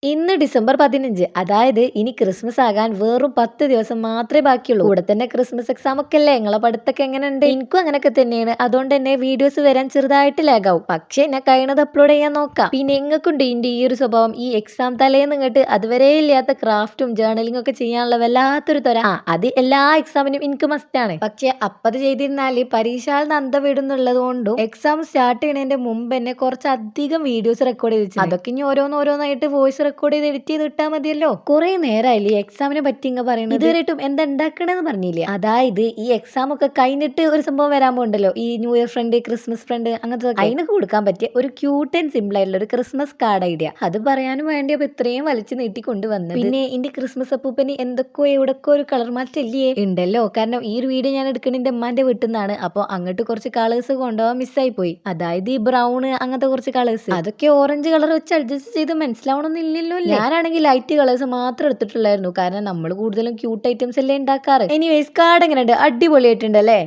ഇന്ന് ഡിസംബർ 15, അതായത് ഇനി ക്രിസ്മസ് ആകാൻ വെറും 10 ദിവസം മാത്രമേ ബാക്കിയുള്ളൂ. കൂടെ തന്നെ ക്രിസ്മസ് എക്സാം ഒക്കെ അല്ലേ. നിങ്ങളെ പഠിത്തൊക്കെ എങ്ങനെയുണ്ട്? എനിക്കും അങ്ങനെയൊക്കെ തന്നെയാണ്. അതുകൊണ്ട് തന്നെ വീഡിയോസ് വരാൻ ചെറുതായിട്ട് ലാഗാവും. പക്ഷേ ഞാൻ കഴിയുന്നത് അപ്ലോഡ് ചെയ്യാൻ നോക്കാം. പിന്നെ എങ്ങക്കുണ്ട് ഇതിന്റെ ഈ ഒരു സ്വഭാവം? ഈ എക്സാം തലേന്ന് ഇങ്ങോട്ട് അതുവരെ ഇല്ലാത്ത ക്രാഫ്റ്റും ജേർണലിംഗ് ഒക്കെ ചെയ്യാനുള്ള വല്ലാത്തൊരു തൊര. അത് എല്ലാ എക്സാമിനും എനിക്ക് മസ്റ്റാണ്. പക്ഷെ അപ്പത് ചെയ്തിരുന്നാല് പരീക്ഷാളിന് അന്തം വിടുന്നുള്ളത് കൊണ്ടും എക്സാം സ്റ്റാർട്ട് ചെയ്യുന്നതിന്റെ മുമ്പ് തന്നെ കുറച്ചധികം വീഡിയോസ് റെക്കോർഡ് ചെയ്ത് അതൊക്കെ ഇനി ഓരോന്നോരോന്നായിട്ട് വോയിസ് റെക്കോർഡ് ചെയ്ത് എഡിറ്റ് ചെയ്ത് ഇട്ടാൽ മതിയല്ലോ. കുറെ നേരമായില്ലേ എക്സാമിനെ പറ്റി ഇങ്ങ പറയുന്നത്. ഇതുവരെയായിട്ടും എന്താ ഉണ്ടാക്കണെന്ന് പറഞ്ഞില്ലേ. അതായത് ഈ എക്സാം ഒക്കെ കഴിഞ്ഞിട്ട് ഒരു സംഭവം വരാൻ പോകണ്ടല്ലോ, ഈ new year friend, Christmas friend, അങ്ങനത്തെ അതിനൊക്കെ കൊടുക്കാൻ പറ്റിയ ഒരു ക്യൂട്ട് ആൻഡ് സിമ്പിൾ ആയിട്ടുള്ള ഒരു ക്രിസ്മസ് കാർഡ് ഐഡിയ. അത് പറയാനും വേണ്ടി അപ്പൊ ഇത്രയും വലിച്ചു നീട്ടി കൊണ്ടുവന്നത്. പിന്നെ എന്റെ ക്രിസ്മസ് അപ്പൂപ്പന് എന്തൊക്കെയോ എവിടൊക്കെ ഒരു കളർ മാറ്റല്ലേ ഉണ്ടല്ലോ. കാരണം ഈ ഒരു വീഡിയോ ഞാൻ എടുക്കണ ഉമ്മാന്റെ വീട്ടിൽ നിന്നാണ്. അപ്പൊ അങ്ങോട്ട് കുറച്ച് കളേഴ്സ് കൊണ്ടുപോകാൻ മിസ്സായി പോയി. അതായത് ഈ ബ്രൗൺ അങ്ങനത്തെ കുറച്ച് കളേഴ്സ്, അതൊക്കെ ഓറഞ്ച് കളർ വെച്ച് അഡ്ജസ്റ്റ് ചെയ്ത് മനസ്സിലാവണമെന്നില്ലല്ലോ. ഞാനാണെങ്കിൽ ലൈറ്റ് കളേഴ്സ് മാത്രം എടുത്തിട്ടുള്ളായിരുന്നു. കാരണം നമ്മൾ കൂടുതലും ക്യൂട്ട് ഐറ്റംസ് അല്ലേ ഉണ്ടാക്കാറ്. എനിവേസ് കാർഡ് എങ്ങനെയുണ്ട്? അടിപൊളിയായിട്ടുണ്ടല്ലേ.